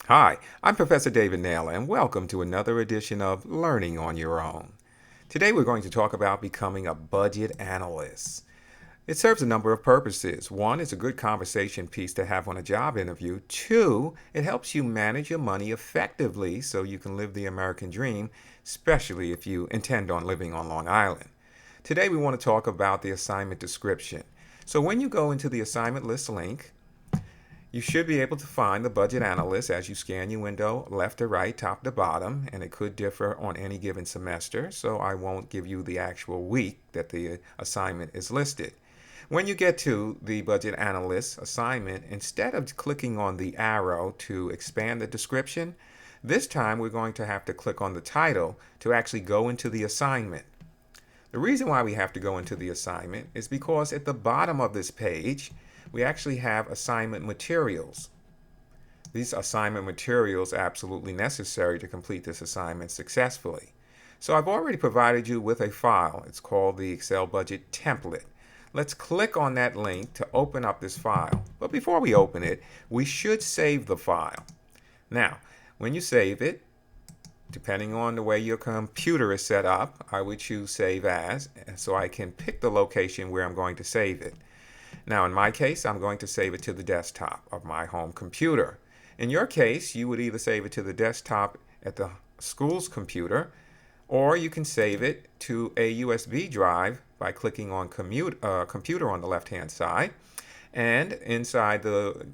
Hi, I'm Professor David Naylor, and welcome to another edition of Learning on Your Own. Today we're going to talk about becoming a budget analyst. It serves a number of purposes. One, it's a good conversation piece to have on a job interview. Two, it helps you manage your money effectively so you can live the American dream, especially if you intend on living on Long Island. Today we want to talk about the assignment description. So when you go into the assignment list link, you should be able to find the budget analyst as you scan your window left to right, top to bottom, and it could differ on any given semester, so I won't give you the actual week that the assignment is listed. When you get to the budget analyst assignment, instead of clicking on the arrow to expand the description, this time we're going to have to click on the title to actually go into the assignment. The reason why we have to go into the assignment is because at the bottom of this page, we actually have assignment materials. These assignment materials are absolutely necessary to complete this assignment successfully. So I've already provided you with a file. It's called the Excel Budget Template. Let's click on that link to open up this file. But before we open it, we should save the file. Now, when you save it, depending on the way your computer is set up, I would choose Save As, so I can pick the location where I'm going to save it. Now, in my case, I'm going to save it to the desktop of my home computer. In your case, you would either save it to the desktop at the school's computer, or you can save it to a USB drive by clicking on computer on the left-hand side. And inside the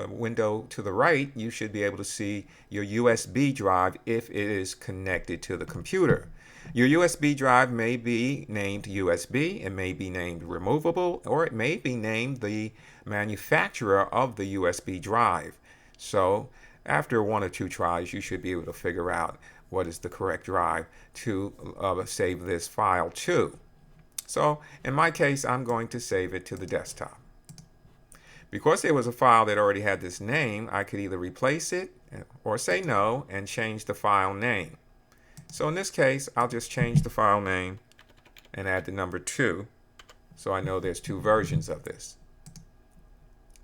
window to the right, you should be able to see your USB drive if it is connected to the computer. Your USB drive may be named USB, it may be named removable, or it may be named the manufacturer of the USB drive. So after one or two tries, you should be able to figure out what is the correct drive to save this file to. So in my case, I'm going to save it to the desktop. Because there was a file that already had this name, I could either replace it or say no and change the file name. So in this case, I'll just change the file name and add the number 2, so I know there's two versions of this.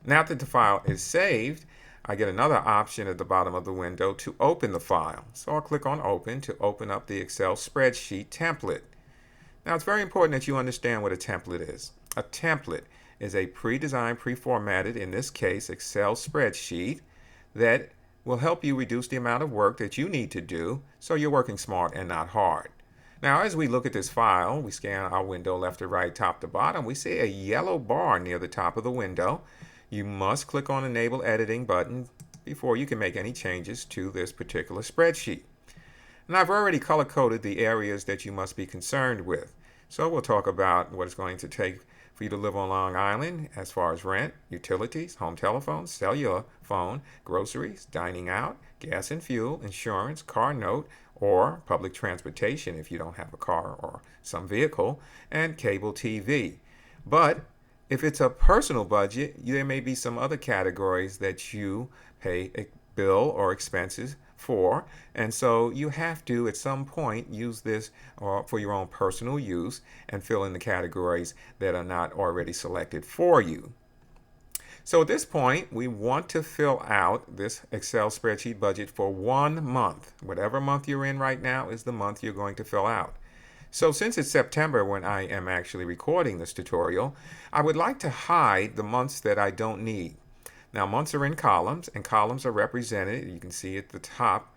Now that the file is saved, I get another option at the bottom of the window to open the file. So I'll click on Open to open up the Excel spreadsheet template. Now it's very important that you understand what a template is. A template is a pre-designed, pre-formatted, in this case, Excel spreadsheet that will help you reduce the amount of work that you need to do so you're working smart and not hard. Now, as we look at this file, we scan our window left to right, top to bottom, we see a yellow bar near the top of the window. You must click on Enable Editing button before you can make any changes to this particular spreadsheet. And I've already color-coded the areas that you must be concerned with. So we'll talk about what it's going to take for you to live on Long Island as far as rent, utilities, home telephones, cellular phone, groceries, dining out, gas and fuel, insurance, car note, or public transportation if you don't have a car or some vehicle, and cable TV. But if it's a personal budget, there may be some other categories that you pay a bill or expenses for, and so you have to at some point use this for your own personal use and fill in the categories that are not already selected for you. So at this point, we want to fill out this Excel spreadsheet budget for 1 month. Whatever month you're in right now is the month you're going to fill out. So since it's September when I am actually recording this tutorial, I would like to hide the months that I don't need. Now, months are in columns, and columns are represented, you can see at the top,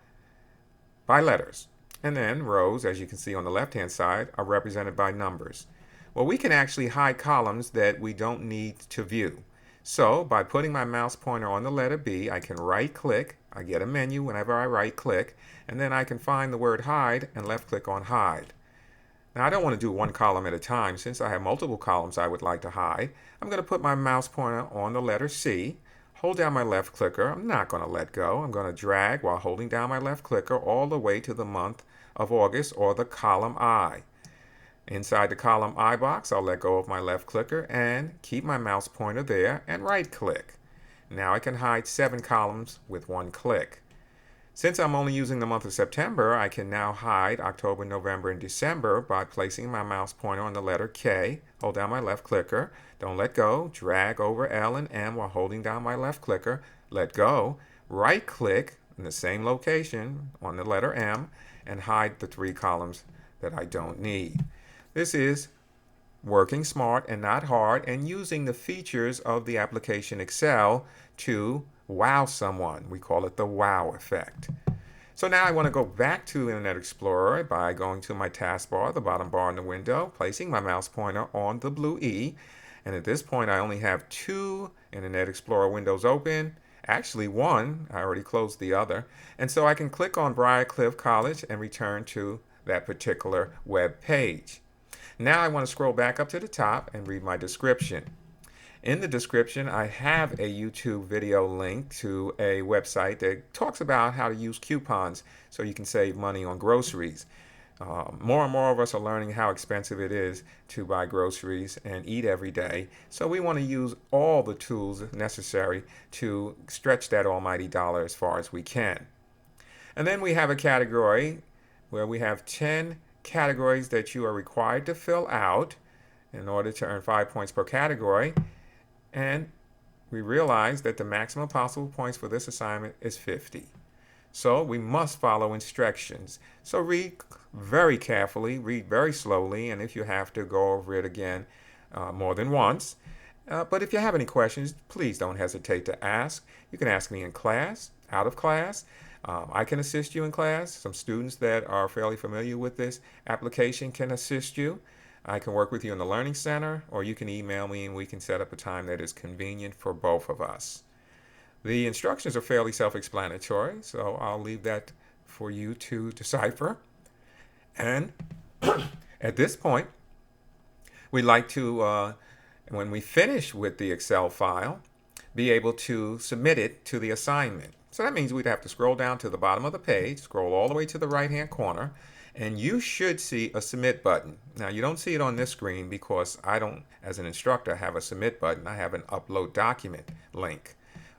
by letters. And then rows, as you can see on the left-hand side, are represented by numbers. Well, we can actually hide columns that we don't need to view. So by putting my mouse pointer on the letter B, I can right-click. I get a menu whenever I right-click, and then I can find the word hide and left-click on hide. Now, I don't want to do one column at a time. Since I have multiple columns I would like to hide, I'm going to put my mouse pointer on the letter C, hold down my left clicker. I'm not going to let go. I'm going to drag while holding down my left clicker all the way to the month of August, or the column I. Inside the column I box, I'll let go of my left clicker and keep my mouse pointer there and right click. Now I can hide 7 columns with one click. Since I'm only using the month of September, I can now hide October, November, and December by placing my mouse pointer on the letter K, hold down my left clicker, don't let go, drag over L and M while holding down my left clicker, let go, right click in the same location on the letter M and hide the 3 columns that I don't need. This is working smart and not hard, and using the features of the application Excel to wow someone. We call it the wow effect. So now I want to go back to Internet Explorer by going to my taskbar, the bottom bar in the window, placing my mouse pointer on the blue E. And at this point, I only have 2 Internet Explorer windows open. Actually, 1. I already closed the other. And so I can click on Briarcliff College and return to that particular web page. Now I want to scroll back up to the top and read my description. In the description, I have a YouTube video link to a website that talks about how to use coupons so you can save money on groceries. More and more of us are learning how expensive it is to buy groceries and eat every day. So we want to use all the tools necessary to stretch that almighty dollar as far as we can. And then we have a category where we have 10 categories that you are required to fill out in order to earn 5 points per category. And we realize that the maximum possible points for this assignment is 50. So we must follow instructions. So read very carefully, read very slowly, and if you have to, go over it again more than once. But if you have any questions, please don't hesitate to ask. You can ask me in class, out of class. I can assist you in class. Some students that are fairly familiar with this application can assist you. I can work with you in the Learning Center, or you can email me and we can set up a time that is convenient for both of us. The instructions are fairly self-explanatory, so I'll leave that for you to decipher. And at this point, we'd like to, when we finish with the Excel file, be able to submit it to the assignment. So that means we'd have to scroll down to the bottom of the page, scroll all the way to the right-hand corner, and you should see a submit button. Now, you don't see it on this screen because I don't, as an instructor, have a submit button. I have an upload document link.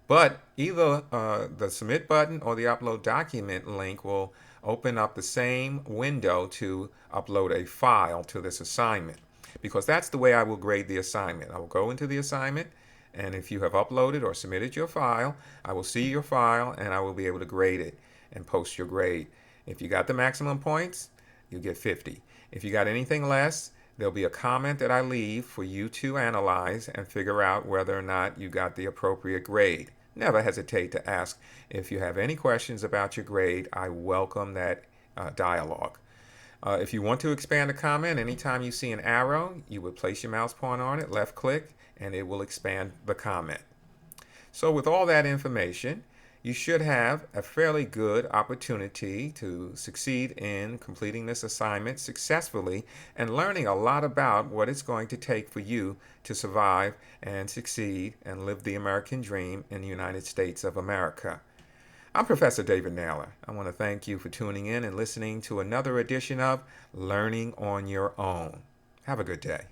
But either the submit button or the upload document link will open up the same window to upload a file to this assignment, because that's the way I will grade the assignment. I will go into the assignment, and if you have uploaded or submitted your file, I will see your file and I will be able to grade it and post your grade. If you got the maximum points, you get 50. If you got anything less, there'll be a comment that I leave for you to analyze and figure out whether or not you got the appropriate grade. Never hesitate to ask. If you have any questions about your grade, I welcome that dialogue. If you want to expand a comment, anytime you see an arrow, you would place your mouse pointer on it, left click, and it will expand the comment. So with all that information, you should have a fairly good opportunity to succeed in completing this assignment successfully and learning a lot about what it's going to take for you to survive and succeed and live the American dream in the United States of America. I'm Professor David Naylor. I want to thank you for tuning in and listening to another edition of Learning on Your Own. Have a good day.